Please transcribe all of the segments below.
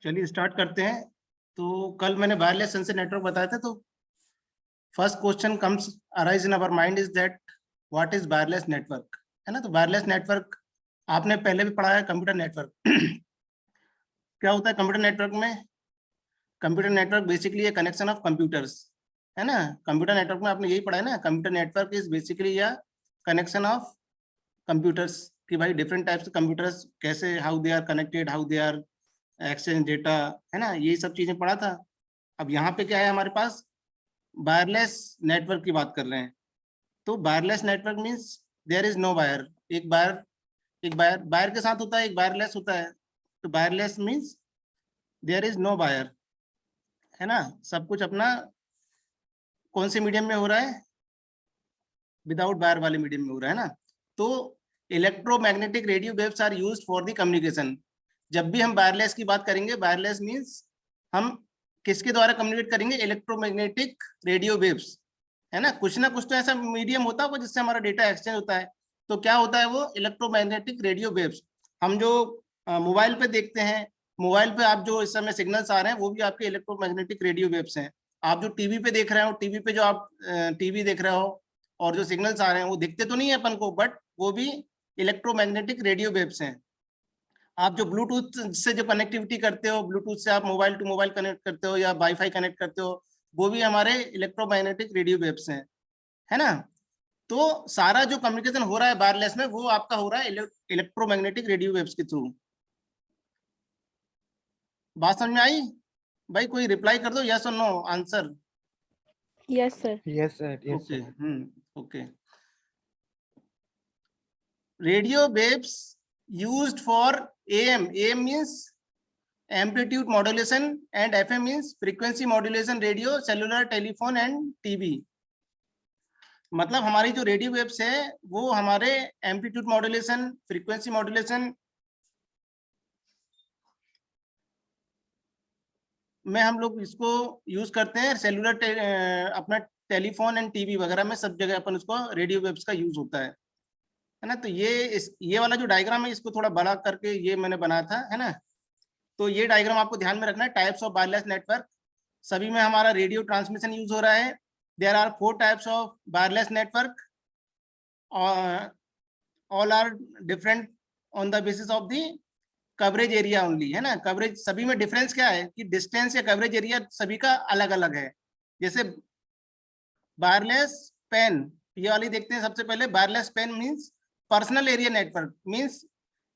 चलिए स्टार्ट करते हैं। तो कल मैंने वायरलेस सेंसर नेटवर्क बताया था। तो first question comes arise in our mind is that what is wireless network, है ना। तो वायरलेस नेटवर्क आपने पहले भी पढ़ा है, कंप्यूटर नेटवर्क। क्या होता है कंप्यूटर नेटवर्क में? Computer network basically A connection of computers, है ना। कंप्यूटर नेटवर्क में आपने यही पढ़ा है ना, कंप्यूटर नेटवर्क इज बेसिकली या कनेक्शन ऑफ कंप्यूटर्स, कि भाई डिफरेंट टाइप्स के कंप्यूटर्स कैसे, how they are connected, how they are exchange data, है ना। यही सब चीजें पढ़ा था। अब यहाँ पे क्या है हमारे पास, वायरलेस नेटवर्क की बात कर रहे हैं। तो wireless network means there is no wire. एक वायर वायर के साथ होता है, एक वायरलेस होता है। तो wireless means there is no wire, है ना। सब कुछ अपना कौन से मीडियम में हो रहा है? विदाउट वायर वाले मीडियम में हो रहा है ना। तो electromagnetic radio waves are used for the communication. जब भी हम वायरलेस की बात करेंगे, वायरलेस मींस हम किसके द्वारा कम्युनिकेट करेंगे? इलेक्ट्रोमैग्नेटिक रेडियो वेव्स, है ना। कुछ तो ऐसा मीडियम होता होगा जिससे हमारा डेटा एक्सचेंज होता है। तो क्या होता है वो? Electromagnetic radio waves. हम जो मोबाइल पे देखते हैं, मोबाइल पे आप जो इस समय सिग्नल्स आ रहे हैं वो भी आपके इलेक्ट्रोमैग्नेटिक रेडियो वेव्स हैं। आप जो टीवी पे देख रहे हो, टीवी पे जो आप टीवी देख रहे हो और जो सिग्नल्स आ रहे हैं वो दिखते तो नहीं है अपन को, बट वो भी इलेक्ट्रोमैग्नेटिक रेडियो वेव्स हैं। आप जो ब्लूटूथ से जो कनेक्टिविटी करते हो, ब्लूटूथ से आप मोबाइल टू मोबाइल कनेक्ट करते हो या वाईफाई कनेक्ट करते हो, वो भी हमारे इलेक्ट्रोमैग्नेटिक रेडियो वेव्स हैं, है ना। तो सारा जो कम्युनिकेशन हो रहा है वायरलेस में वो आपका हो रहा है इलेक्ट्रोमैग्नेटिक रेडियो वेव्स के थ्रू। बात समझ में आई? भाई कोई रिप्लाई कर दो, यस और no answer. Yes sir. Yes, sir. Yes, okay, sir. Okay. Radio waves used for AM। AM means amplitude modulation and FM means frequency modulation, radio, cellular, telephone and TV। मतलब हमारी जो radio waves है वो हमारे amplitude modulation, frequency modulation में हम लोग इसको यूज करते हैं। सेलुलर अपना टेलीफोन एंड टीवी वगैरह में सब जगह अपन उसको रेडियो वेव्स का यूज होता है ना। तो ये वाला जो डायग्राम है इसको थोड़ा बड़ा करके ये मैंने बनाया था, है ना। तो ये डायग्राम आपको ध्यान में रखना है। टाइप्स ऑफ वायरलेस नेटवर्क, सभी में हमारा रेडियो ट्रांसमिशन यूज हो रहा है। There are 4 types of wireless network, all are different on the basis of the coverage area only, है ना। कवरेज सभी में डिफरेंस क्या है कि डिस्टेंस या कवरेज एरिया सभी का अलग अलग है। जैसे वायरलेस पेन, ये वाली देखते हैं सबसे पहले। Wireless PAN means personal area network, means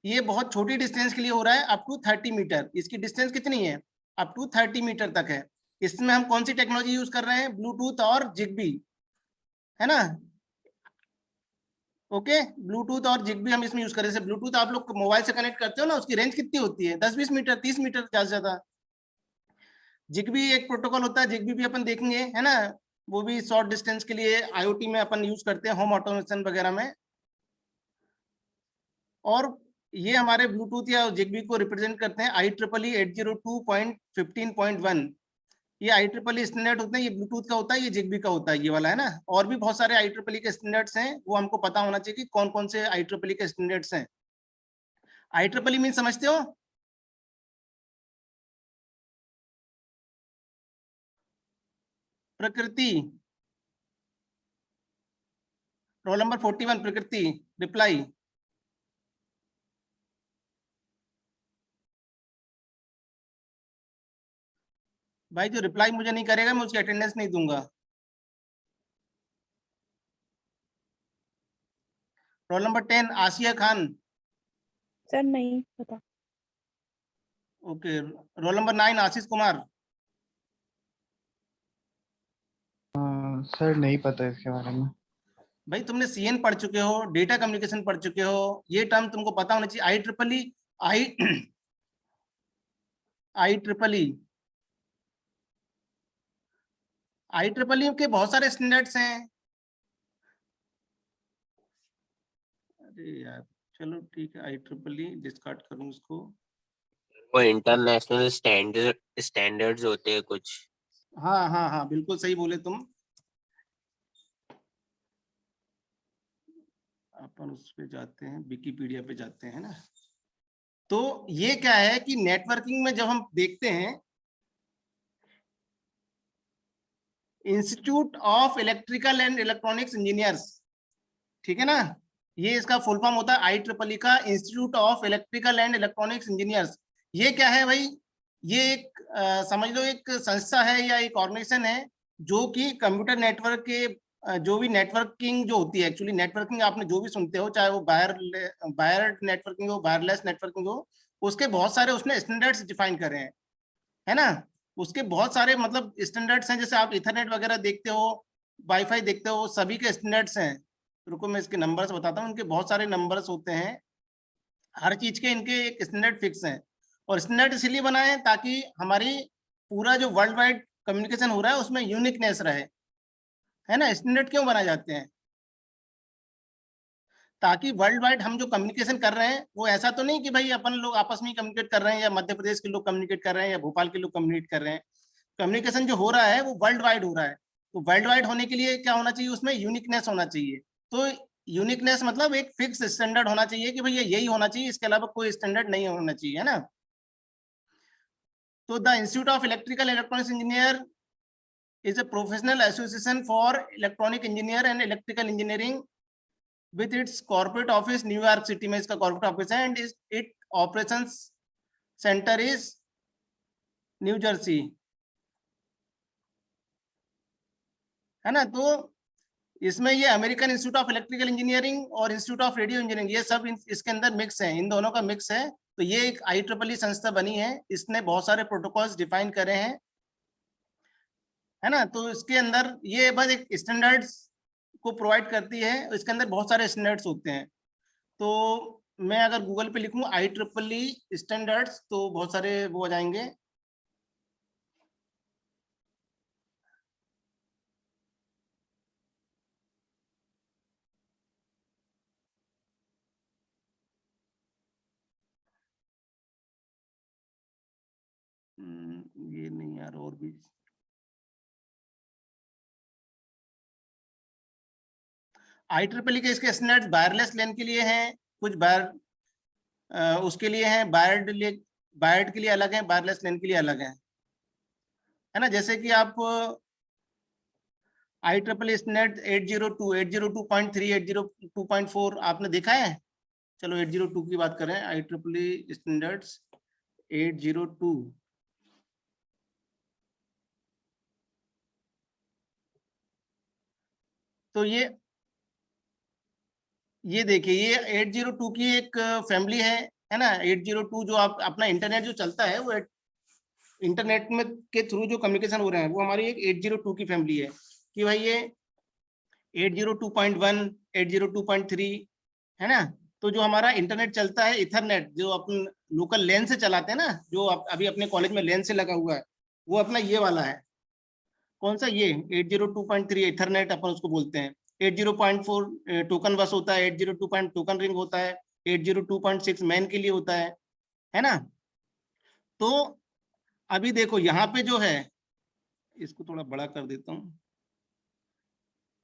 ये बहुत छोटी डिस्टेंस के लिए हो रहा है, अप टू 30 मीटर। इसकी डिस्टेंस कितनी है? अप टू 30 मीटर तक है। इसमें हम कौन सी टेक्नोलॉजी यूज कर रहे हैं? ब्लूटूथ और जिगबी, है ना। ओके, ब्लूटूथ और जिगबी हम इसमें यूज करें। जैसे ब्लूटूथ आप लोग मोबाइल से कनेक्ट करते हो ना, उसकी रेंज कितनी होती है? 10-20 मीटर, 30 मीटर ज्यादा से ज्यादा। जिगबी एक प्रोटोकॉल होता है, जिगबी भी अपन देखेंगे, है ना। वो भी शॉर्ट डिस्टेंस के लिए IoT में अपन यूज करते हैं, होम ऑटोमेशन वगैरह में। और ये हमारे ब्लूटूथ या जिगबी को रिप्रेजेंट करते हैं IEEE 802.15.1। ये IEEE स्टैंडर्ड होते हैं। ये ब्लूटूथ का होता है, ये जिगबी का होता है, ये वाला, है ना। और भी बहुत सारे IEEE के स्टैंडर्ड्स हैं, वो हमको पता होना चाहिए कि कौन कौन से IEEE के स्टैंडर्ड्स हैं। IEEE मीन समझते हो? प्रकृति। रोल नंबर 41 प्रकृति, रिप्लाई। भाई जो रिप्लाई मुझे नहीं करेगा मैं उसकी अटेंडेंस नहीं दूंगा। रोल नंबर 10 आसिया खान। सर नहीं पता। Okay, roll number 9 Ashish Kumar. Sir नहीं पता इसके बारे में। भाई तुमने CN पढ़ चुके हो, डेटा कम्युनिकेशन पढ़ चुके हो, ये टर्म तुमको पता होना चाहिए। IEEE के बहुत सारे स्टैंडर्ड्स हैं। अरे यार चलो ठीक है, IEEE डिस्कार्ड करूं इसको। वो इंटरनेशनल स्टैंडर्ड्स होते हैं कुछ। हाँ हाँ हाँ, बिल्कुल सही बोले तुम। अपन उस पे जाते हैं, विकिपीडिया पे जाते हैं ना। तो ये क्या है कि नेटवर्किंग में जब हम देखते हैं institute of electrical and electronics engineers, ठीक है ना, ये इसका फुल फॉर्म होता है IEEE का, institute of electrical and electronics engineers. ये क्या है भाई, ये एक समझ लो एक संस्था है या एक ऑर्गेनाइजेशन है जो कि कंप्यूटर नेटवर्क के जो भी नेटवर्किंग जो होती है, एक्चुअली नेटवर्किंग आपने जो भी सुनते हो, चाहे वो वायर नेटवर्किंग हो, वायरलेस नेटवर्किंग हो, उसके बहुत सारे उसने स्टैंडर्ड्स डिफाइन करे हैं, है ना। उसके बहुत सारे मतलब स्टैंडर्ड्स हैं, जैसे आप इथरनेट वगैरह देखते हो, वाईफाई देखते हो, सभी के स्टैंडर्ड्स हैं। रुको मैं इसके नंबर्स बताता हूँ, उनके बहुत सारे नंबर्स होते हैं, हर चीज के इनके एक स्टैंडर्ड फिक्स हैं। और स्टैंडर्ड इसलिए बनाए हैं ताकि हमारी पूरा जो वर्ल्ड वाइड कम्युनिकेशन हो रहा है उसमें यूनिकनेस रहे, है ना। स्टैंडर्ड क्यों बनाए जाते हैं, ताकि वर्ल्ड वाइड हम जो कम्युनिकेशन कर रहे हैं वो ऐसा तो नहीं कि भाई अपन लोग आपस में कम्युनिकेट कर रहे हैं, या मध्य प्रदेश के लोग कम्युनिकेट कर रहे हैं, या भोपाल के लोग कम्युनिकेट कर रहे हैं। कम्युनिकेशन जो हो रहा है वो वर्ल्ड वाइड हो रहा है। तो वर्ल्ड वाइड होने के लिए क्या होना चाहिए, उसमें यूनिकनेस होना चाहिए। तो यूनिकनेस मतलब एक फिक्स स्टैंडर्ड होना चाहिए कि भैया यही होना चाहिए, इसके अलावा कोई स्टैंडर्ड नहीं होना चाहिए, है ना। तो the institute of electrical electronics engineer is a professional association for electronic engineer and electrical engineering with its corporate office New York City में इसका corporate office है, and its operations center is New Jersey, है ना। तो इसमें ये American institute of electrical engineering और institute of radio engineering ये सब इसके अंदर मिक्स है, इन दोनों का मिक्स है। तो ये एक IEEE संस्था बनी है, इसने बहुत सारे प्रोटोकॉल्स डिफाइन करे हैं, है ना। तो इसके अंदर ये बस एक स्टैंडर्ड्स को प्रोवाइड करती है, इसके अंदर बहुत सारे स्टैंडर्ड्स होते हैं। तो मैं अगर गूगल पे लिखूं IEEE स्टैंडर्ड्स तो बहुत सारे वो हो जाएंगे। ये नहीं यार, और भी IEEE के इसके स्टैंडर्ड्स वायरलेस लैन के लिए हैं, कुछ उसके लिए हैं, वायर्ड के लिए अलग है, वायरलेस लैन के लिए अलग है ना। जैसे कि आप IEEE स्टैंडर्ड 802, 802.3, 802.4 आपने देखा है। चलो 802 की बात करें, IEEE स्टैंडर्ड्स 802। तो ये देखिए, ये 802 की एक फैमिली है ना। 802 जो आप अपना इंटरनेट जो चलता है वो इंटरनेट में के थ्रू जो कम्युनिकेशन हो रहे हैं वो हमारी एक 802 की फैमिली है, कि भाई ये 802.1, 802.3, है ना। तो जो हमारा इंटरनेट चलता है इथरनेट, जो अपन लोकल लेन से चलाते हैं ना, जो अभी अपने कॉलेज में लेन से लगा हुआ है, वो अपना ये वाला है। कौन सा, ये 802.3 इथरनेट अपन उसको बोलते हैं। 802.4 टोकन बस होता है, 802 टोकन रिंग होता है, 802.6 मैन के लिए होता है ना। तो अभी देखो यहाँ पे जो है, इसको थोड़ा बड़ा कर देता हूँ,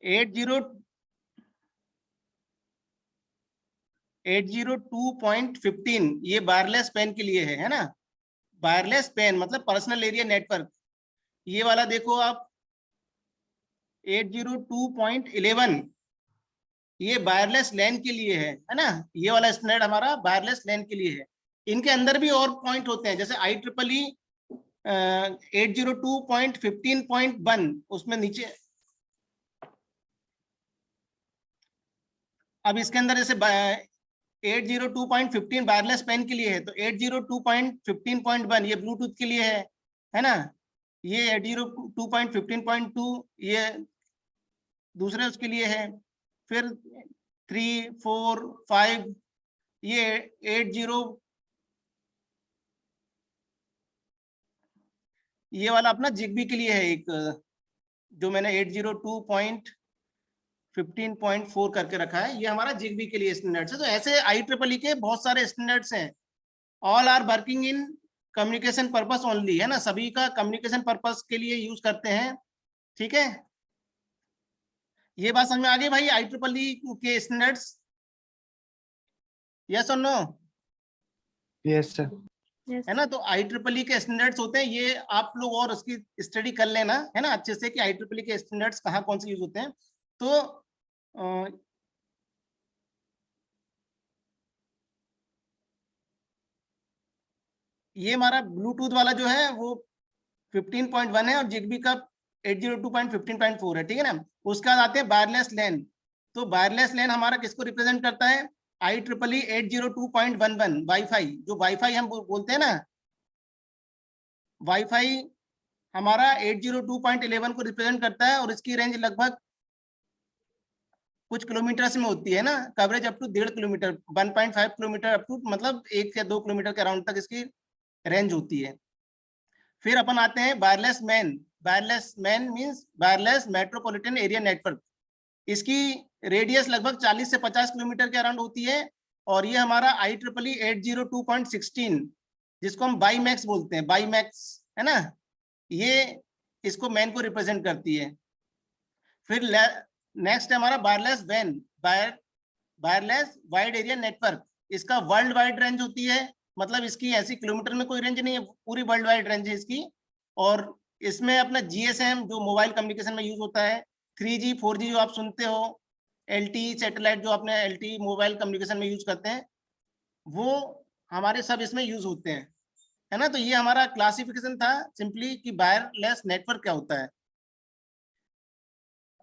802.15 ये वायरलेस पेन के लिए है ना। वायरलेस पेन मतलब पर्सनल एरिया नेटवर्क। ये वाला देखो आप 802.11 ये वायरलेस लैन के लिए है ना। ये वाला स्टैंडर्ड हमारा वायरलेस लैन के लिए है। इनके अंदर भी और पॉइंट होते हैं, जैसे IEEE 802.15.1 उसमें नीचे, अब इसके अंदर जैसे 802.15 वायरलेस पेन के लिए है, तो 802.15.1 ये ब्लूटूथ के लिए है ना। ये 802.15.2 ये दूसरे उसके लिए है। फिर 3, 4, 5 ये 80 ये वाला अपना जिग्बी के लिए है, एक जो मैंने 802.15.4 करके रखा है, ये हमारा जिग्बी के लिए स्टैंडर्ड्स है। तो ऐसे IEEE के बहुत सारे स्टैंडर्ड्स हैं। All are working in communication purpose only, है ना, सभी का कम्युनिकेशन पर्पस के लिए यूज करते हैं, ठीक है। ये बात समझ में आ गई भाई IEEE के स्टैंडर्ड्स, यस और नो। Yes sir. Yes. है ना। तो IEEE के स्टैंडर्ड्स होते हैं, ये आप लोग और उसकी स्टडी कर लेना, है ना, अच्छे से, कि IEEE के स्टैंडर्ड्स कहाँ कौन से यूज होते हैं। तो ये हमारा ब्लूटूथ वाला जो है वो 15.1 है और जिगबी का 802.15.4 है, ठीक है ना। उसके बाद आते हैं वायरलेस लैन। तो वायरलेस लैन हमारा किसको रिप्रेजेंट करता है? IEEE 802.11 वाईफाई, जो वाईफाई हम बोलते हैं ना, वाईफाई हमारा 802.11 को रिप्रेजेंट करता है और इसकी रेंज लगभग कुछ किलोमीटर में होती है ना, coverage up to 1.5 kilometre, 1.5 kilometre up to, मतलब 1 या 2 किलोमीटर के अराउंड तक इसकी रेंज होती है। फिर अपन आते हैं wireless man. Wireless man means wireless metropolitan area network. इसकी रेडियस लगभग 40 से 50 किलोमीटर के अराउंड होती है और ये हमारा IEEE 802.16, जिसको हम बाईमैक्स बोलते हैं, बाईमैक्स, है ना, ये इसको मैन को रिप्रेजेंट करती है। फिर नेक्स्ट है हमारा वायरलेस वैन, वायरलेस वाइड एरिया नेटवर्क। इसका वर्ल्ड वाइड रेंज होती है, मतलब इसकी ऐसी किलोमीटर में कोई रेंज नहीं है, पूरी वर्ल्ड वाइड रेंज है इसकी। और इसमें अपना GSM जो मोबाइल कम्युनिकेशन में यूज होता है, 3G 4G जो आप सुनते हो, LTE सैटेलाइट जो आपने LTE मोबाइल कम्युनिकेशन में यूज करते हैं, वो हमारे सब इसमें यूज होते हैं, है ना। तो ये हमारा क्लासिफिकेशन था सिंपली कि वायरलेस नेटवर्क क्या होता है।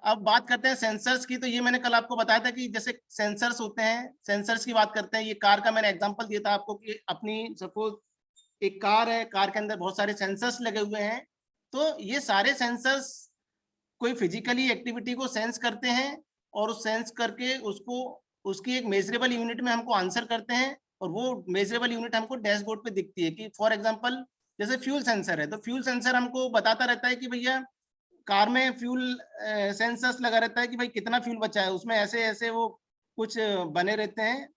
अब बात करते हैं सेंसर्स की। तो ये मैंने कल आपको बताया था कि जैसे सेंसर्स होते हैं, सेंसर्स की बात करते हैं। ये कार का मैंने एग्जांपल दिया था आपको कि अपनी सपोज एक कार है, कार के अंदर बहुत सारे सेंसर्स लगे हुए हैं। तो ये सारे सेंसर्स कोई फिजिकली एक्टिविटी को सेंस करते हैं और उस सेंस करके उसको उसकी एक मेजरेबल यूनिट में हमको आंसर करते हैं और वो मेजरेबल यूनिट हमको डैशबोर्ड पे दिखती है। कि फॉर एग्जांपल जैसे फ्यूल सेंसर है, तो फ्यूल सेंसर हमको बताता रहता है कि भैया कार में फ्यूल सेंसर्स लगा रहता है कि भाई कितना फ्यूल बचा है, उसमें ऐसे ऐसे वो कुछ बने रहते हैं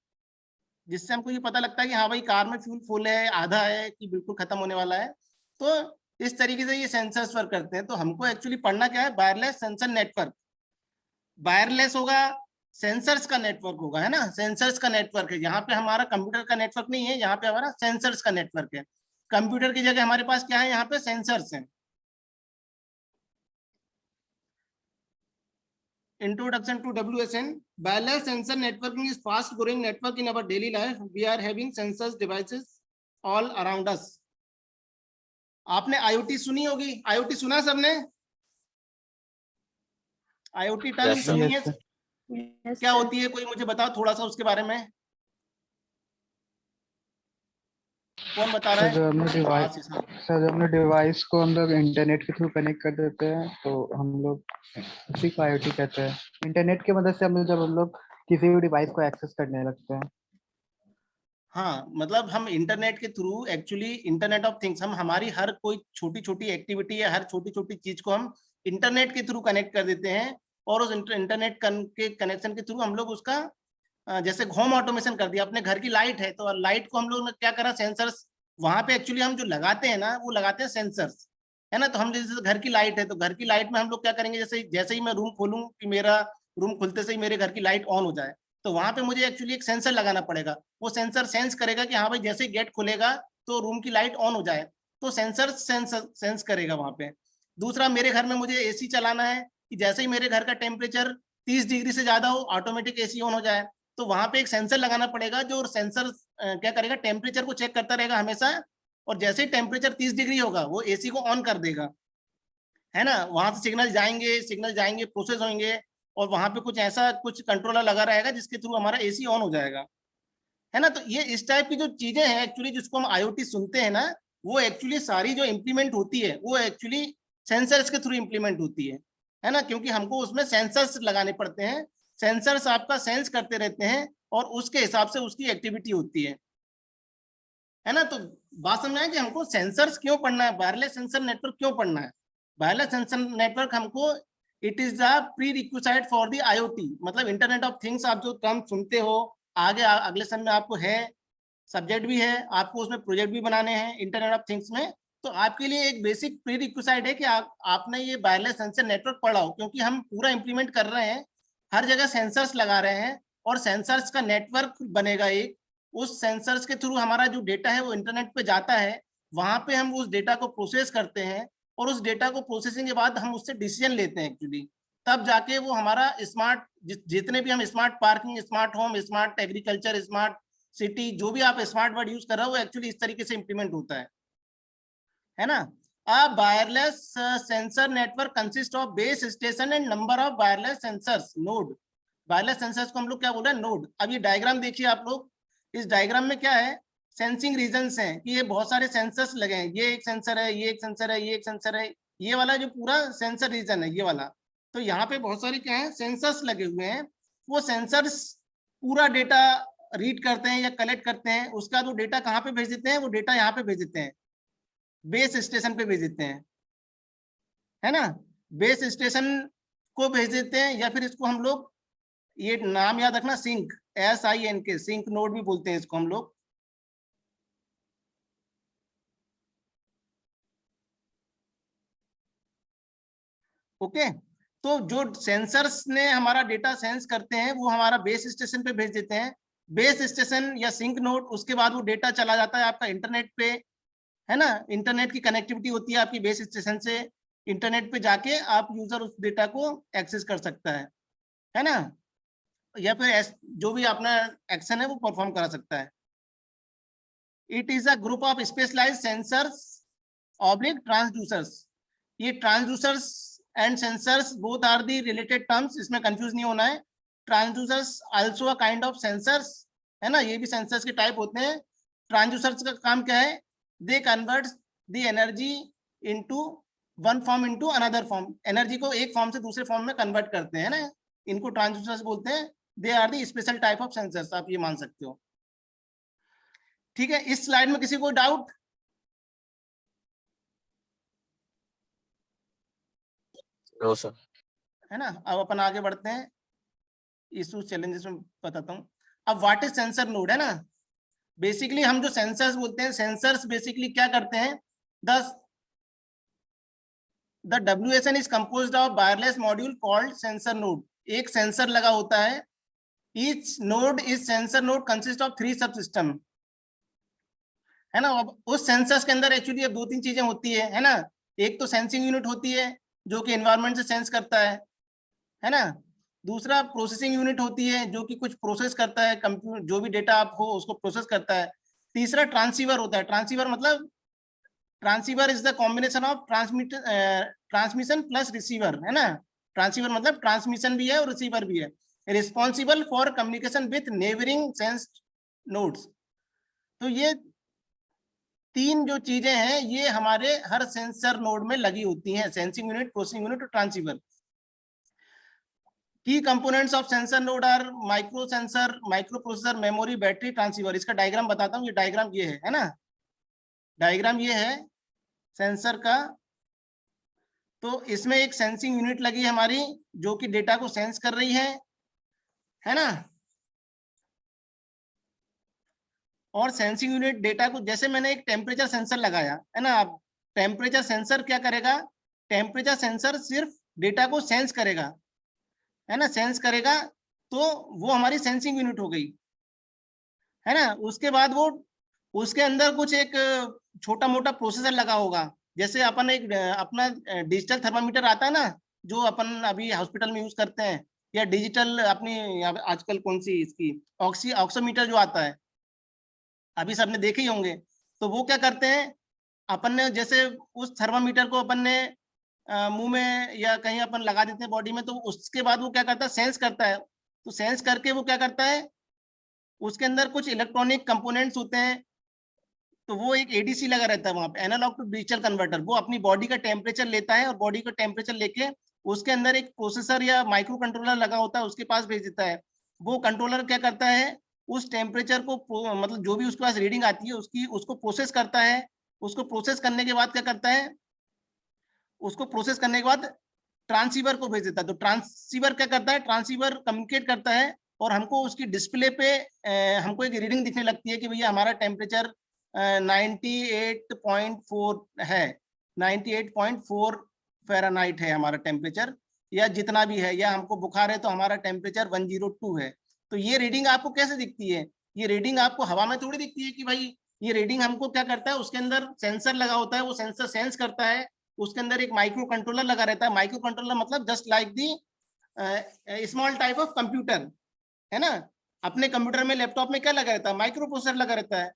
जिससे हमको ये पता लगता है कि हाँ भाई कार में फ्यूल फुल है, आधा है, कि बिल्कुल खत्म होने वाला है। तो इस तरीके से ये सेंसर्स वर्क करते हैं। तो हमको एक्चुअली पढ़ना क्या है? Wireless sensor network. वायरलेस होगा, सेंसर्स का नेटवर्क होगा, है ना, सेंसर्स का नेटवर्क है। यहाँ पे हमारा कंप्यूटर का नेटवर्क नहीं है, यहाँ पे हमारा सेंसर्स का नेटवर्क है। कंप्यूटर की जगह हमारे पास क्या है? यहाँ पे सेंसर्स हैं। Introduction to WSN. Wireless sensor networking is fast growing network in our daily life. We are having sensors devices all around us. आपने IoT सुनी होगी, IoT सुना सबने? IoT term Yes, sir. सुनी है? Yes, sir. Yes, क्या sir. होती है, कोई मुझे बताओ थोड़ा सा उसके बारे में। कौन बता रहा सर जो है? हमने हाँ, डिवाइस शीशा। सर जो हमने डिवाइस को हम लोग इंटरनेट के थ्रू कनेक्ट कर देते हैं, तो हम लोग उसी को IoT कहते हैं। इंटरनेट की मदद से जब हम लोग किसी भी डिवाइस को एक्सेस करने लगते हैं। हाँ, मतलब हम इंटरनेट के through actually internet of things, हम हमारी हर कोई छोटी छोटी एक्टिविटी या हर छोटी छोटी चीज को हम इंटरनेट के थ्रू कनेक्ट कर देते हैं और उस इंटरनेट के कनेक्शन के थ्रू हम लोग उसका जैसे होम ऑटोमेशन कर दिया। अपने घर की लाइट है तो लाइट को हम लोग ने क्या करा? सेंसर्स, वहां पे एक्चुअली हम जो लगाते हैं ना वो लगाते हैं सेंसर्स, है ना। तो हम जैसे घर की लाइट है तो घर की लाइट में हम लोग क्या करेंगे? जैसे जैसे ही मैं रूम खोलूं कि मेरा रूम खुलते से ही मेरे घर की लाइट ऑन हो जाए, तो वहां पे मुझे एक्चुअली एक सेंसर लगाना पड़ेगा। वो सेंसर सेंस करेगा कि हाँ भाई जैसे ही गेट खुलेगा तो रूम की लाइट ऑन हो जाए, तो सेंसर सेंस करेगा वहां पे। दूसरा, मेरे घर में मुझे AC चलाना है कि जैसे ही मेरे घर का टेम्परेचर 30 डिग्री से ज्यादा हो ऑटोमेटिक AC ऑन हो जाए, तो वहां पे एक सेंसर लगाना पड़ेगा जो सेंसर क्या करेगा? टेम्परेचर को चेक करता रहेगा हमेशा, और जैसे ही टेम्परेचर 30 डिग्री होगा वो AC को ऑन कर देगा, है ना। वहां से सिग्नल जाएंगे, प्रोसेस होंगे और वहां पे कुछ ऐसा कुछ कंट्रोलर लगा रहेगा जिसके थ्रू हमारा AC ऑन हो जाएगा, है ना। तो ये इस टाइप की जो चीजें हैं एक्चुअली जिसको हम IoT सुनते हैं ना, वो एक्चुअली सारी जो इम्प्लीमेंट होती है वो एक्चुअली सेंसर्स के थ्रू इम्प्लीमेंट होती है ना। क्योंकि हमको उसमें सेंसर्स लगाने पड़ते हैं, सेंसर्स आपका सेंस करते रहते हैं और उसके हिसाब से उसकी एक्टिविटी होती है ना। तो बात समझ आए कि हमको सेंसर्स क्यों पढ़ना है, वायरलेस सेंसर नेटवर्क क्यों पढ़ना है? वायरलेस सेंसर नेटवर्क हमको it is the pre requisite for the IoT, मतलब इंटरनेट ऑफ थिंग्स। आप जो टर्म सुनते हो आगे अगले समय में आपको है, सब्जेक्ट भी है, आपको उसमें प्रोजेक्ट भी बनाने हैं इंटरनेट ऑफ थिंग्स में। तो आपके लिए एक बेसिक प्री रिक्विसाइट है कि आपने ये वायरलेस सेंसर नेटवर्क पढ़ा हो, क्योंकि हम पूरा इंप्लीमेंट कर रहे हैं, हर जगह सेंसर्स लगा रहे हैं और सेंसर्स का नेटवर्क बनेगा एक, उस सेंसर्स के थ्रू हमारा जो डेटा है वो इंटरनेट पे जाता है, वहां पे हम उस डेटा को प्रोसेस करते हैं और उस डेटा को प्रोसेसिंग के बाद हम उससे डिसीजन लेते हैं एक्चुअली, तब जाके वो हमारा स्मार्ट, जितने भी हम smart parking, smart home, smart agriculture, smart city, जो भी आप स्मार्ट वर्ड यूज कर रहे हो वो एक्चुअली इस तरीके से इंप्लीमेंट होता है ना। A wireless sensor network consists of base station and number of wireless sensors node. Wireless sensors को हम लोग क्या बोल रहे हैं, नोड। अब ये डायग्राम देखिए आप लोग, इस डायग्राम में क्या है, सेंसिंग रीजन्स हैं कि ये बहुत सारे सेंसर्स लगे हैं, ये एक सेंसर है, ये एक सेंसर है, ये एक सेंसर है, ये वाला जो पूरा सेंसर रीजन है ये वाला। तो यहाँ पे बहुत सारे क्या है, सेंसर्स लगे हुए हैं। वो सेंसर्स पूरा डेटा रीड करते हैं या कलेक्ट करते हैं, उसका जो डेटा कहाँ पे भेज देते हैं, वो डेटा यहाँ पे भेज देते हैं, बेस स्टेशन पे भेज देते हैं, है ना। बेस स्टेशन को भेज देते हैं, या फिर इसको हम लोग, ये नाम याद रखना, सिंक, SINK, सिंक नोड भी बोलते हैं इसको हम लोग। ओके, तो जो सेंसर्स ने हमारा डेटा सेंस करते हैं वो हमारा बेस स्टेशन पे भेज देते हैं, बेस स्टेशन या सिंक नोड, उसके बाद वो डेटा चला जाता है आपका इंटरनेट पे, है ना। इंटरनेट की कनेक्टिविटी होती है आपकी बेस स्टेशन से, इंटरनेट पे जाके आप यूजर उस डेटा को एक्सेस कर सकता है ना, या फिर जो भी अपना एक्शन है वो परफॉर्म करा सकता है। It is a group of specialized sensors oblique transducers. ये transducers and sensors both are the related terms, इसमें कंफ्यूज नहीं होना है। Transducers also a kind of sensors, है ना, ये भी सेंसर्स के टाइप होते हैं। ट्रांसड्यूसर्स का काम क्या है, they convert the energy into one form into another form, energy को एक फॉर्म से दूसरे फॉर्म में कन्वर्ट करते हैं ना, इनको ट्रांसड्यूसर्स बोलते हैं। They are the special type of sensors, आप ये मान सकते हो। ठीक है, इस स्लाइड में किसी को डाउट? No sir. है ना, अब अपन आगे बढ़ते हैं, इश्यूज चैलेंजेस में बताता हूँ। अब व्हाट इज सेंसर नोड, है ना। बेसिकली हम जो सेंसर्स बोलते हैं, सेंसर्स बेसिकली क्या करते हैं, the WSN is composed of wireless module called sensor node. एक सेंसर लगा होता है, each node is sensor node consist of 3 सब सिस्टम, है ना। अब उस सेंसर्स के अंदर एक्चुअली अब 2-3 चीजें होती है ना। एक तो सेंसिंग यूनिट होती है जो कि एनवायरनमेंट से सेंस करता है ना। दूसरा प्रोसेसिंग यूनिट होती है जो कि कुछ प्रोसेस करता है, कंप्यूटर जो भी डेटा आप हो उसको प्रोसेस करता है। तीसरा ट्रांसीवर होता है। ट्रांसीवर मतलब, transceiver is the combination of transmission plus receiver, है ना। ट्रांसीवर मतलब ट्रांसमिशन भी है और रिसीवर भी है। Responsible for communication with neighbouring sensed nodes. तो ये 3 जो चीजें हैं ये हमारे हर सेंसर नोड में लगी होती हैं, सेंसिंग यूनिट, प्रोसेसिंग यूनिट और transceiver. Key components of sensor node are micro sensor, micro processor, memory, battery, transceiver. इसका डायग्राम बताता हूँ, ये डायग्राम ये है ना, डायग्राम ये है सेंसर का। तो इसमें एक सेंसिंग यूनिट लगी है हमारी जो कि डेटा को सेंस कर रही है ना। और सेंसिंग यूनिट डेटा को, जैसे मैंने एक टेम्परेचर सेंसर लगाया है ना, अब टेम्परेचर सेंसर क्या करेगा, टेम्परेचर सेंसर सिर्फ डेटा को सेंस करेगा, है ना, सेंस करेगा, तो वो हमारी सेंसिंग यूनिट हो गई, है ना। उसके बाद वो, उसके अंदर कुछ एक छोटा मोटा प्रोसेसर लगा होगा, जैसे अपन एक अपना डिजिटल थर्मामीटर आता है ना, जो अपन अभी हॉस्पिटल में यूज करते हैं, या डिजिटल अपनी आजकल कौन सी इसकी ऑक्सीमीटर जो आता है, अभी सबने देखे ही होंगे। तो वो क्या करते हैं, अपन ने जैसे उस थर्मामीटर को अपन ने मुंह में या कहीं अपन लगा देते हैं बॉडी में, तो उसके बाद वो क्या करता है, सेंस करता है। तो सेंस करके वो क्या करता है, उसके अंदर कुछ इलेक्ट्रॉनिक कंपोनेंट्स होते हैं, तो वो एक एडीसी लगा रहता है वहां पे, एनालॉग टू डिजिटल कन्वर्टर। वो अपनी बॉडी का टेम्परेचर लेता है और बॉडी का टेम्परेचर लेके उसके अंदर एक प्रोसेसर या माइक्रो कंट्रोलर लगा होता है, उसके पास भेज देता है। वो कंट्रोलर क्या करता है, उस टेम्परेचर को मतलब जो भी उसके पास रीडिंग आती है उसकी, उसको प्रोसेस करता है। उसको प्रोसेस करने के बाद क्या करता है, उसको प्रोसेस करने के बाद ट्रांसीवर को भेज देता है। तो ट्रांसीवर क्या करता है, ट्रांसीवर कम्युनिकेट करता है और हमको उसकी डिस्प्ले पे हमको एक रीडिंग दिखने लगती है कि भैया हमारा टेम्परेचर 98.4 है, 98.4 फ़ारेनहाइट है हमारा टेम्परेचर, या जितना भी है, या हमको बुखार है तो हमारा टेम्परेचर 102 है। तो ये रीडिंग आपको कैसे दिखती है, ये रीडिंग आपको हवा में थोड़ी दिखती है कि भाई ये रीडिंग हमको क्या करता है, उसके अंदर सेंसर लगा होता है, वो सेंसर सेंस करता है, उसके अंदर एक माइक्रो कंट्रोलर लगा रहता है। माइक्रो कंट्रोलर मतलब just like the small type of computer, है ना। अपने कंप्यूटर में, लैपटॉप में क्या लगा रहता है, माइक्रो प्रोसेसर लगा रहता है।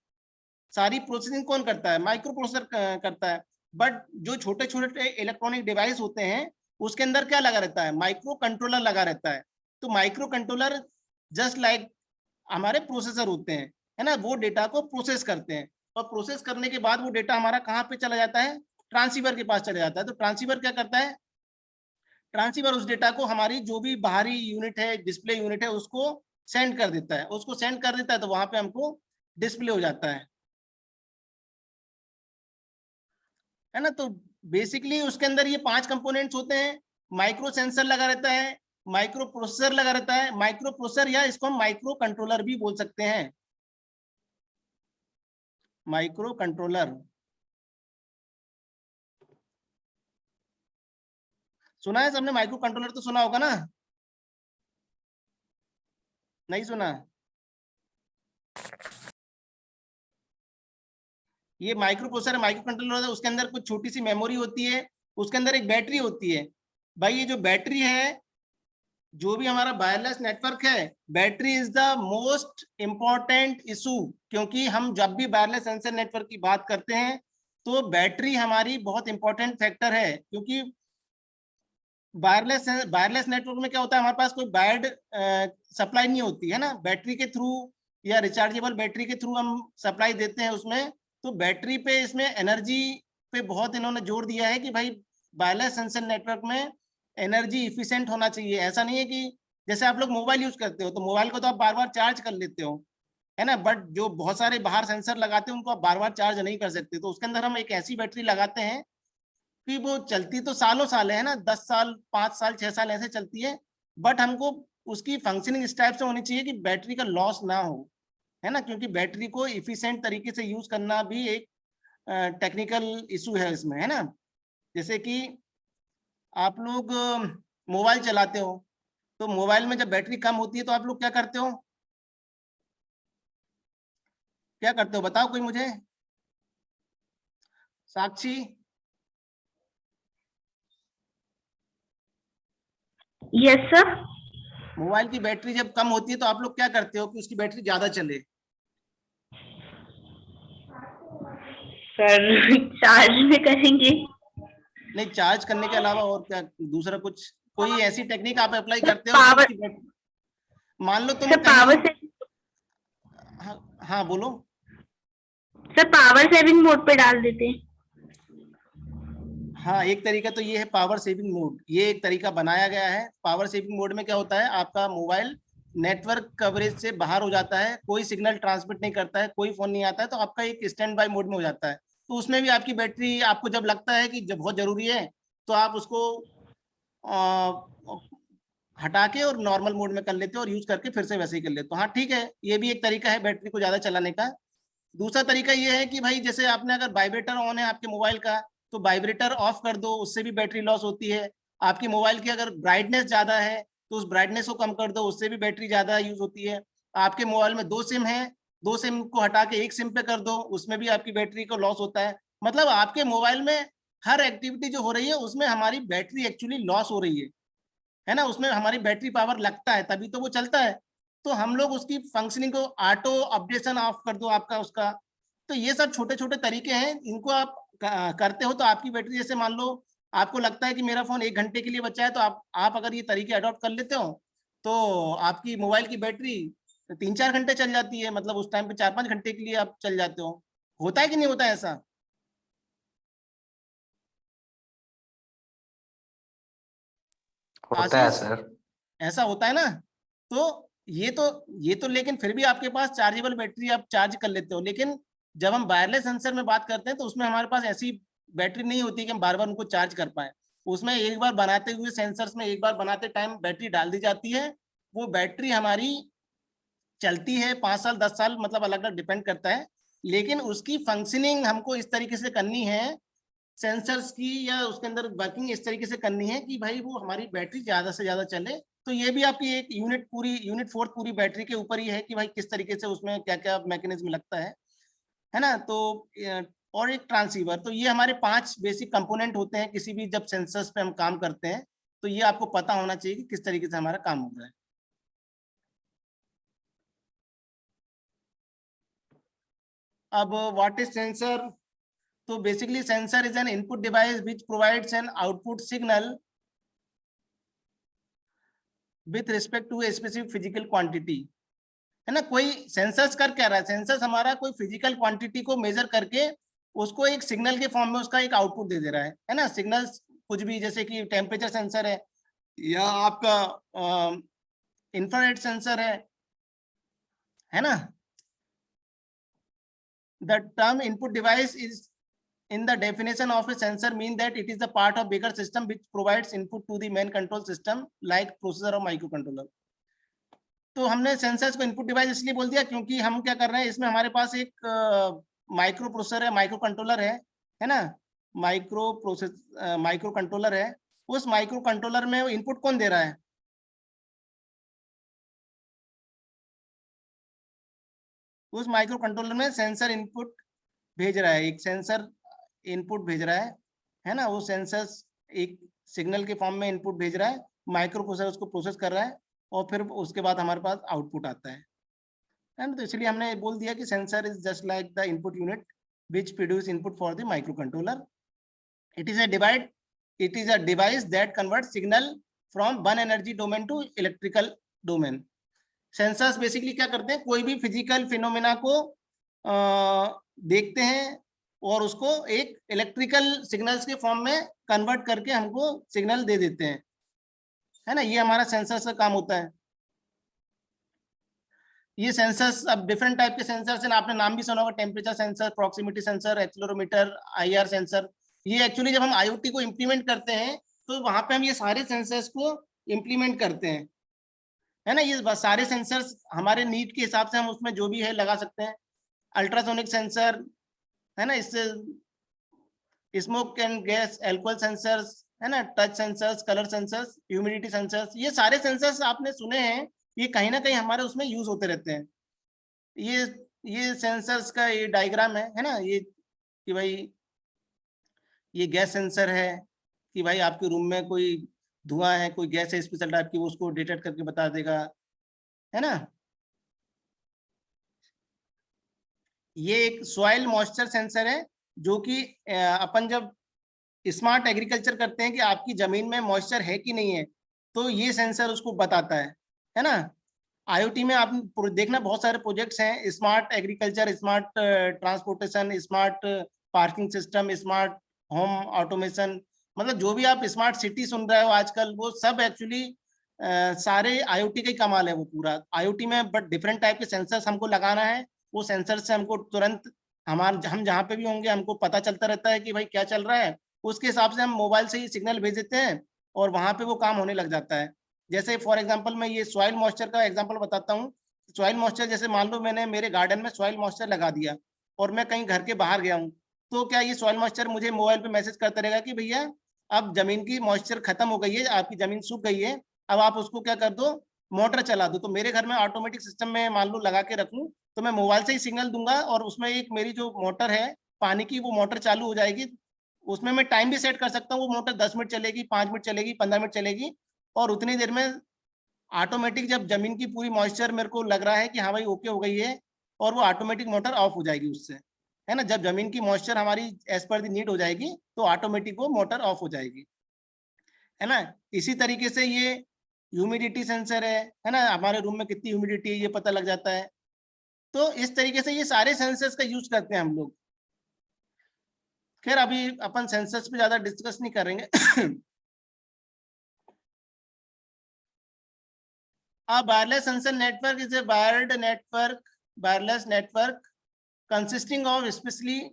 सारी प्रोसेसिंग कौन करता है, माइक्रो प्रोसेसर करता है। बट जो छोटे छोटे इलेक्ट्रॉनिक डिवाइस होते हैं उसके अंदर क्या लगा रहता है, माइक्रो कंट्रोलर लगा रहता है। तो माइक्रो कंट्रोलर जस्ट लाइक हमारे प्रोसेसर होते हैं, है ना, वो डेटा को प्रोसेस करते हैं, और प्रोसेस करने के बाद वो डेटा हमारा कहाँ पे चला जाता है, ट्रांसीवर के पास चला जाता है। तो ट्रांसीवर क्या करता है, ट्रांसीवर उस डेटा को हमारी जो भी बाहरी यूनिट है, डिस्प्ले यूनिट है, उसको सेंड कर देता है, उसको सेंड कर देता है, तो वहां पे हमको डिस्प्ले हो जाता है ना। तो बेसिकली उसके अंदर ये 5 कंपोनेंट्स होते हैं। माइक्रो सेंसर लगा रहता है, माइक्रो प्रोसेसर लगा रहता है, माइक्रो प्रोसेसर या इसको हम माइक्रो कंट्रोलर भी बोल सकते हैं, माइक्रो कंट्रोलर। सुना है सबने, माइक्रो कंट्रोलर तो सुना होगा ना, नहीं सुना? ये माइक्रो प्रोसेसर, माइक्रो कंट्रोलर होता है, उसके अंदर कुछ छोटी सी मेमोरी होती है, उसके अंदर एक बैटरी होती है। भाई ये जो बैटरी है, जो भी हमारा वायरलेस नेटवर्क है, battery is the most important issue, क्योंकि हम जब भी वायरलेस सेंसर नेटवर्क की बात करते हैं तो बैटरी हमारी बहुत इंपॉर्टेंट फैक्टर है। क्योंकि वायरलेस नेटवर्क में क्या होता है, हमारे पास कोई वायर्ड सप्लाई नहीं होती है ना, बैटरी के थ्रू या रिचार्जेबल बैटरी के थ्रू हम सप्लाई देते हैं उसमें। तो बैटरी पे, इसमें एनर्जी पे बहुत इन्होंने जोर दिया है कि भाई वायरलेस सेंसर नेटवर्क में एनर्जी इफिशिएंट होना चाहिए। ऐसा नहीं है कि जैसे आप लोग मोबाइल यूज करते हो तो मोबाइल को तो आप बार बार चार्ज कर लेते हो, है ना, बट जो बहुत सारे बाहर सेंसर लगाते हैं उनको आप बार बार चार्ज नहीं कर सकते। तो उसके अंदर हम एक ऐसी बैटरी लगाते हैं कि वो चलती तो सालों साल है ना, 10 साल, 5 साल, 6 साल ऐसे चलती है, बट हमको उसकी फंक्शनिंग इस टाइप से होनी चाहिए कि बैटरी का लॉस ना हो, है ना। क्योंकि बैटरी को इफिशिएंट तरीके से यूज करना भी एक टेक्निकल इशू है इसमें, है ना। जैसे कि आप लोग मोबाइल चलाते हो, तो मोबाइल में जब बैटरी कम होती है तो आप लोग क्या करते हो, क्या करते हो बताओ कोई मुझे, साक्षी? Yes sir. मोबाइल की बैटरी जब कम होती है तो आप लोग क्या करते हो कि उसकी बैटरी ज्यादा चले? सर चार्ज में करेंगे। नहीं, चार्ज करने के अलावा और क्या, दूसरा कुछ कोई ऐसी टेक्निक आप अप्लाई सर करते हो कि पावर, उसकी मान लो तुम सर कहीं, पावर से, हाँ, हाँ बोलो। सर पावर सेविंग मोड पे डाल देते हैं। हाँ, एक तरीका तो ये है पावर सेविंग मोड, ये एक तरीका बनाया गया है। पावर सेविंग मोड में क्या होता है, आपका मोबाइल नेटवर्क कवरेज से बाहर हो जाता है, कोई सिग्नल ट्रांसमिट नहीं करता है, कोई फोन नहीं आता है, तो आपका एक स्टैंड बाय मोड में हो जाता है। तो उसमें भी आपकी बैटरी, आपको जब लगता है कि जब बहुत जरूरी है तो आप उसको हटा के और नॉर्मल मोड में कर लेते हो और यूज करके फिर से वैसे ही कर लेते हो। हाँ ठीक है, ये भी एक तरीका है बैटरी को ज्यादा चलाने का। दूसरा तरीका ये है कि भाई जैसे आपने अगर वाइब्रेटर ऑन है आपके मोबाइल का, तो वाइब्रेटर ऑफ कर दो, उससे भी बैटरी लॉस होती है। आपकी मोबाइल की अगर ब्राइटनेस ज्यादा है तो उस ब्राइटनेस को कम कर दो, उससे भी बैटरी ज्यादा यूज होती है। आपके मोबाइल में 2 सिम है, 2 सिम को हटा के 1 सिम पे कर दो, उसमें भी आपकी बैटरी को लॉस होता है। मतलब आपके मोबाइल में हर एक्टिविटी जो हो रही है उसमें हमारी बैटरी एक्चुअली लॉस हो रही है ना, उसमें हमारी बैटरी पावर लगता है तभी तो वो चलता है। तो हम लोग उसकी फंक्शनिंग को ऑटो अपडेशन ऑफ कर दो आपका उसका। तो ये सब छोटे छोटे तरीके हैं, इनको आप करते हो तो आपकी बैटरी, जैसे मान लो आपको लगता है कि मेरा फोन 1 घंटे के लिए बचा है, तो आप अगर ये तरीके अडॉप्ट कर लेते हो तो आपकी मोबाइल की बैटरी 3-4 घंटे चल जाती है, मतलब उस टाइम पे 4-5 घंटे के लिए आप चल जाते हो। होता है कि नहीं होता है ऐसा? होता है आशीष, सर। ऐसा होता है ना। तो ये तो लेकिन फिर भी आपके पास चार्जेबल बैटरी, आप चार्ज कर लेते हो। लेकिन जब हम वायरलेस सेंसर में बात करते हैं तो उसमें हमारे पास ऐसी बैटरी नहीं होती कि हम बार बार उनको चार्ज कर पाए। उसमें एक बार बनाते हुए सेंसर्स में एक बार बनाते टाइम बैटरी डाल दी जाती है, वो बैटरी हमारी चलती है 5 साल 10 साल, मतलब अलग अलग डिपेंड करता है। लेकिन उसकी फंक्शनिंग हमको इस तरीके से करनी है, सेंसर्स की या उसके अंदर वर्किंग इस तरीके से करनी है कि भाई वो हमारी बैटरी ज्यादा से ज्यादा चले, तो ये भी आपकी एक यूनिट 4 पूरी बैटरी के ऊपर ही है कि भाई किस तरीके से उसमें क्या क्या मैकेनिज्म लगता है ना। तो और एक ट्रांसीवर, तो ये हमारे 5 बेसिक कंपोनेंट होते हैं किसी भी जब सेंसर्स पे हम काम करते हैं, तो ये आपको पता होना चाहिए कि किस तरीके से हमारा काम हो रहा है। अब व्हाट इज सेंसर? तो basically sensor is an input device which provides an output signal with respect to a specific physical quantity, है ना। कोई सेंसर्स कर क्या रहा है? सेंसर्स हमारा कोई फिजिकल क्वांटिटी को मेजर करके उसको एक सिग्नल के फॉर्म में उसका एक आउटपुट दे रहा है ना। सिग्नल्स कुछ भी, जैसे कि टेम्परेचर सेंसर है या आपका इंफ्रारेड सेंसर है ना। The term input device is in the definition of a sensor mean that it is the part of bigger system which provides input to the main control system like processor or microcontroller. तो हमने sensors को input device इसलिए बोल दिया क्योंकि हम क्या कर रहे हैं, इसमें हमारे पास एक माइक्रो प्रोसेसर है, माइक्रो कंट्रोलर है ना। माइक्रो कंट्रोलर है। उस माइक्रो कंट्रोलर में इनपुट कौन दे रहा है? उस माइक्रो कंट्रोलर में सेंसर इनपुट भेज रहा है, एक सेंसर इनपुट भेज रहा है ना। वो सेंसर्स एक सिग्नल के फॉर्म में इनपुट भेज रहा है, माइक्रो प्रोसेसर उसको प्रोसेस कर रहा है और फिर उसके बाद हमारे पास आउटपुट आता है ना। तो इसलिए हमने बोल दिया कि sensor is just like the input unit which produce input for the micro controller. It is a device that convert signal from one energy domain to electrical domain. Sensors basically क्या करते हैं, कोई भी फिजिकल फिनोमेना को देखते हैं और उसको एक इलेक्ट्रिकल सिग्नल्स के फॉर्म में कन्वर्ट करके हमको सिग्नल दे देते हैं, है ना। ये हमारा सेंसर्स का काम होता है। ये सेंसर्स, अब डिफरेंट टाइप के सेंसर्स हैं, आपने नाम भी सुना होगा, temperature sensor, proximity sensor, accelerometer, IR sensor. ये एक्चुअली जब हम IoT को इम्प्लीमेंट करते हैं तो वहां पे हम ये सारे सेंसर्स को इम्प्लीमेंट करते हैं, है ना। ये सारे सेंसर्स हमारे नीड के हिसाब से हम उसमें जो भी है लगा सकते हैं। अल्ट्रासोनिक सेंसर, है ना, इससे smoke and gas, alcohol sensors, है ना, touch sensors, colour sensors, humidity sensors, ये सारे सेंसर्स आपने सुने हैं, ये कहीं ना कहीं हमारे उसमें यूज होते रहते हैं। ये सेंसर्स का ये डायग्राम है ना, ये कि भाई ये गैस सेंसर है कि भाई आपके रूम में कोई धुआं है, कोई गैस है स्पेशल टाइप की, वो उसको डिटेक्ट करके बता देगा, है ना। ये एक सॉइल मॉइस्चर सेंसर है जो कि अपन जब स्मार्ट एग्रीकल्चर करते हैं कि आपकी जमीन में मॉइस्चर है कि नहीं है, तो ये सेंसर उसको बताता है ना। IoT में आप देखना बहुत सारे प्रोजेक्ट्स हैं, smart agriculture, smart transportation, smart parking system, smart home automation, मतलब जो भी आप स्मार्ट सिटी सुन रहे हो आजकल, वो सब एक्चुअली सारे IoT का ही कमाल है वो पूरा IoT में। बट डिफरेंट टाइप के सेंसर्स हमको लगाना है, वो सेंसर से हमको तुरंत हम जहाँ पे भी होंगे हमको पता चलता रहता है कि भाई क्या चल रहा है, उसके हिसाब से हम मोबाइल से ही सिग्नल भेज देते हैं और वहां पे वो काम होने लग जाता है। जैसे फॉर एग्जांपल मैं ये सॉइल मॉइस्चर का एग्जांपल बताता हूँ। सॉइल मॉइस्चर, जैसे मान लो मैंने मेरे गार्डन में सॉइल मॉइस्चर लगा दिया और मैं कहीं घर के बाहर गया हूँ, तो क्या ये सॉइल मॉइस्चर मुझे मोबाइल पे मैसेज करता रहेगा कि भैया अब जमीन की मॉइस्चर खत्म हो गई है, आपकी जमीन सूख गई है, अब आप उसको क्या कर दो, मोटर चला दो। तो मेरे घर में ऑटोमेटिक सिस्टम में मान लो लगा के रखूं, तो मैं मोबाइल से ही सिग्नल दूंगा और उसमें एक मेरी जो मोटर है पानी की, वो मोटर चालू हो जाएगी। उसमें मैं टाइम भी सेट कर सकता हूँ, वो मोटर 10 मिनट चलेगी, 5 मिनट चलेगी, 15 मिनट चलेगी, और उतनी देर में ऑटोमेटिक जब जमीन की पूरी मॉइस्चर मेरे को लग रहा है कि हाँ भाई ओके हो गई है, और वो ऑटोमेटिक मोटर ऑफ हो जाएगी उससे, है ना। जब जमीन की मॉइस्चर हमारी एज पर द नीड हो जाएगी तो ऑटोमेटिक वो मोटर ऑफ हो जाएगी, है ना। इसी तरीके से ये ह्यूमिडिटी सेंसर है ना, हमारे रूम में कितनी ह्यूमिडिटी है ये पता लग जाता है। तो इस तरीके से ये सारे सेंसर्स का यूज करते हैं हम लोग। खैर अभी अपन सेंसर्स पे ज्यादा डिस्कस नहीं करेंगे। A wireless sensor network is a wireless network consisting of specially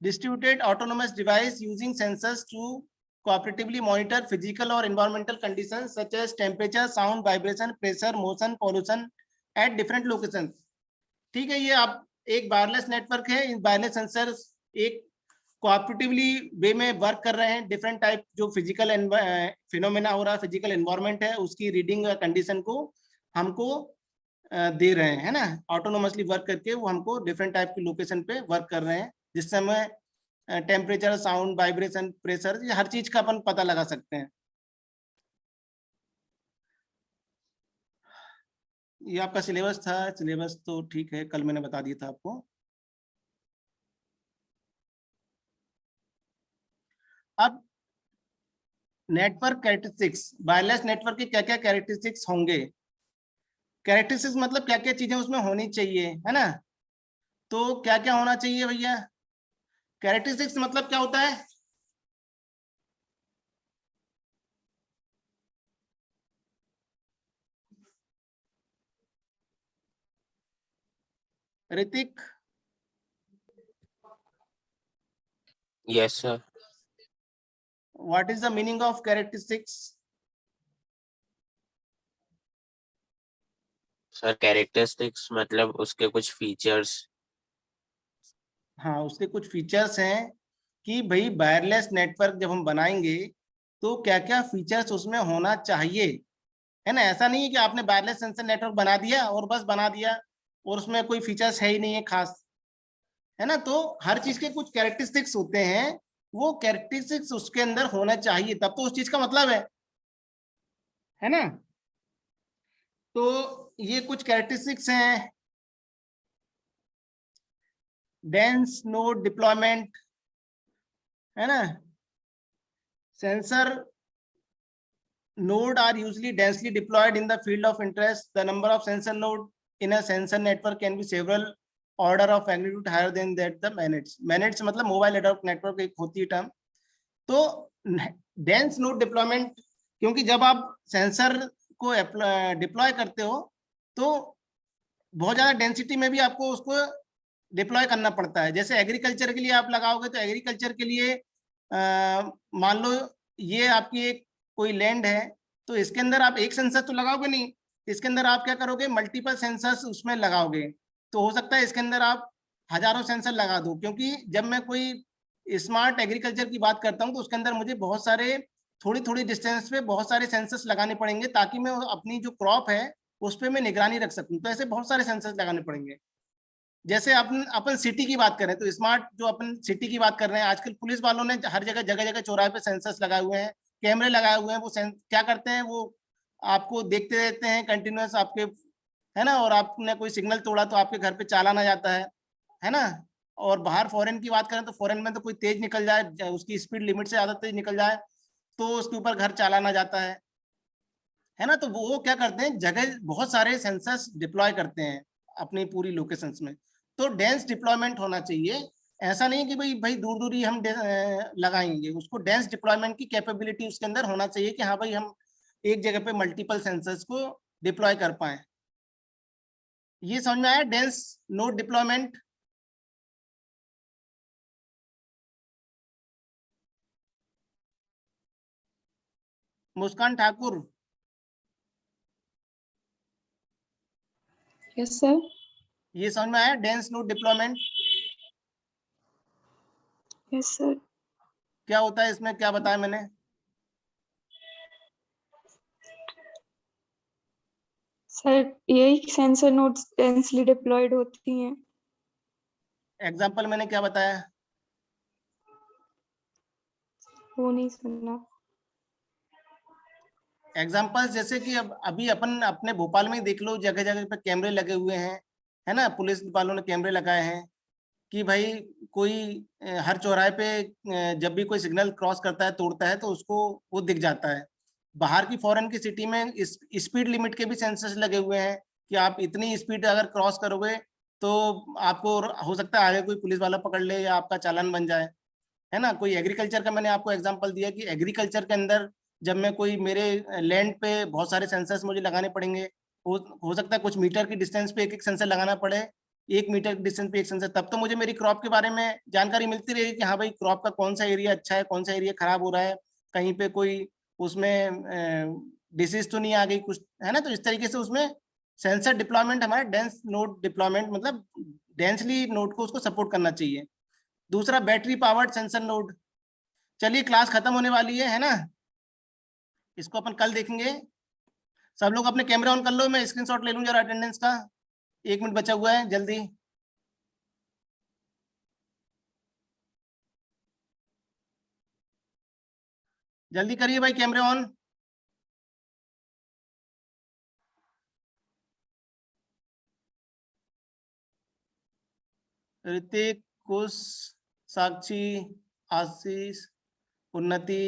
distributed autonomous device using sensors to cooperatively monitor physical or environmental conditions such as temperature, sound, vibration, pressure, motion, pollution at different locations. ठीक है, ये आप एक wireless network है। इन wireless sensor एक cooperatively वे में work कर रहे हैं, डिफरेंट टाइप जो फिजिकल फिनोमेना हो रहा है, फिजिकल एनवायरनमेंट है, उसकी रीडिंग कंडीशन को हमको दे रहे हैं, है ना, ऑटोनोमसली वर्क करके वो हमको डिफरेंट टाइप की लोकेशन पे वर्क कर रहे हैं, जिस समय टेम्परेचर, साउंड, वाइब्रेशन, प्रेशर, ये हर चीज का अपन पता लगा सकते हैं। ये आपका सिलेबस था, सिलेबस तो ठीक है, कल मैंने बता दिया था आपको। अब नेटवर्क कैरेक्टरिस्टिक्स, वायरलेस नेटवर्क के क्या क्या कैरेक्टरिस्टिक्स होंगे, कैरेक्टरिस्टिक्स मतलब क्या क्या चीजें उसमें होनी चाहिए, है ना। तो क्या क्या होना चाहिए भैया, कैरेक्टरिस्टिक्स मतलब क्या होता है, Hrithik? Yes, sir. What is the meaning of characteristics? Sir characteristics मतलब उसके कुछ फीचर्स। हाँ, उसके कुछ फीचर्स हैं कि भाई वायरलेस नेटवर्क जब हम बनाएंगे तो क्या क्या फीचर्स उसमें होना चाहिए, है ना। ऐसा नहीं है कि आपने वायरलेस सेंसर नेटवर्क बना दिया और बस बना दिया और उसमें कोई फीचर्स है ही नहीं है खास, है ना। तो हर चीज के कुछ कैरेक्टरिस्टिक्स होते हैं, वो कैरेक्टरिस्टिक्स उसके अंदर होना चाहिए, तब तो उस चीज का मतलब है ना। तो ये कुछ कैरेक्टरिस्टिक्स हैं, डेंस नोड डिप्लॉयमेंट, है ना, sensor node are usually densely deployed in the field of interest. The number of sensor node in a sensor network can be several order of magnitude higher than that the manets. Manets मतलब mobile network network एक होती है term. तो dense node deployment, क्योंकि जब आप sensor को deploy करते हो तो बहुत ज्यादा डेंसिटी में भी आपको उसको डिप्लॉय करना पड़ता है। जैसे एग्रीकल्चर के लिए आप लगाओगे तो एग्रीकल्चर के लिए मान लो ये आपकी एक कोई लैंड है, तो इसके अंदर आप एक सेंसर तो लगाओगे नहीं, इसके अंदर आप क्या करोगे, मल्टीपल सेंसर्स उसमें लगाओगे। तो हो सकता है इसके अंदर आप हजारों सेंसर लगा दो, क्योंकि जब मैं कोई स्मार्ट एग्रीकल्चर की बात करता हूँ तो उसके अंदर मुझे बहुत सारे थोड़ी थोड़ी डिस्टेंस पे बहुत सारे सेंसर्स लगाने पड़ेंगे, ताकि मैं अपनी जो क्रॉप है उस पर मैं निगरानी रख सकूं। तो ऐसे बहुत सारे सेंसर्स लगाने पड़ेंगे। जैसे अपन सिटी की बात करें तो स्मार्ट जो अपन सिटी की बात कर रहे हैं, आजकल पुलिस वालों ने हर जगह जगह जगह चौराहे पे सेंसर्स लगाए हुए हैं, कैमरे लगाए हुए हैं। वो क्या करते हैं, वो आपको देखते रहते हैं कंटिन्यूअस आपके, है ना, और आपने कोई सिग्नल तोड़ा तो आपके घर पे चालान आ जाता है ना। और बाहर फॉरेन की बात करें तो फॉरेन में तो कोई तेज निकल जाए, उसकी स्पीड लिमिट से ज्यादा तेज निकल जाए तो उसके ऊपर घर चालान आ जाता है ना। तो वो क्या करते हैं, जगह बहुत सारे सेंसर्स डिप्लॉय करते हैं अपनी पूरी लोकेशंस में। तो डेंस डिप्लॉयमेंट होना चाहिए, ऐसा नहीं कि भाई भाई दूर दूर ही हम लगाएंगे उसको। डेंस डिप्लॉयमेंट की कैपेबिलिटी उसके अंदर होना चाहिए कि हाँ भाई हम एक जगह पे मल्टीपल सेंसर्स को डिप्लॉय कर पाए। ये समझ में आया, dense node deployment? Muskan Thakur? Yes sir. ये समझ में आया, dense node deployment yes sir. क्या होता है, इसमें क्या बताया मैंने? सर यही सेंसर नोड्स डेंसली डिप्लॉयड होती हैं। एग्जाम्पल मैंने क्या बताया? वो नहीं सुना। एग्जाम्पल्स जैसे कि अब अभी अपन अपने भोपाल में ही देख लो, जगह जगह पे कैमरे लगे हुए हैं, है ना, पुलिस वालों ने कैमरे लगाए हैं कि भाई कोई हर चौराहे पे जब भी कोई सिग्नल क्रॉस करता है, तोड़ता है, तो उसको वो दिख जाता है। बाहर की फॉरेन की सिटी में स्पीड लिमिट के भी सेंसर्स लगे हुए हैं कि आप इतनी स्पीड अगर क्रॉस करोगे तो आपको हो सकता है आगे कोई पुलिस वाला पकड़ ले या आपका चालान बन जाए, है ना। कोई एग्रीकल्चर का मैंने आपको एग्जांपल दिया कि एग्रीकल्चर के अंदर जब मैं कोई मेरे लैंड पे बहुत सारे सेंसर्स मुझे लगाने पड़ेंगे, हो सकता है कुछ मीटर की डिस्टेंस पे एक एक सेंसर लगाना पड़े, 1 मीटर की डिस्टेंस पे एक सेंसर, तब तो मुझे मेरी क्रॉप के बारे में जानकारी मिलती रहेगी कि हाँ भाई क्रॉप का कौन सा एरिया अच्छा है, कौन सा एरिया खराब हो रहा है, कहीं पे कोई उसमें डिसीज तो नहीं आ गई कुछ, है ना। तो इस तरीके से उसमें सेंसर डिप्लॉयमेंट हमारा डेंस नोड डिप्लॉयमेंट मतलब डेंसली नोड को उसको सपोर्ट करना चाहिए। दूसरा बैटरी पावर्ड सेंसर नोड। चलिए क्लास खत्म होने वाली है ना, इसको अपन कल देखेंगे। सब लोग अपने कैमरा ऑन कर लो, मैं स्क्रीनशॉट ले लूं जरा अटेंडेंस का। 1 मिनट बचा हुआ है, जल्दी। जल्दी करिए भाई कैमरे ऑन। ऋतिक, कुश, साक्षी, आशीष, उन्नति,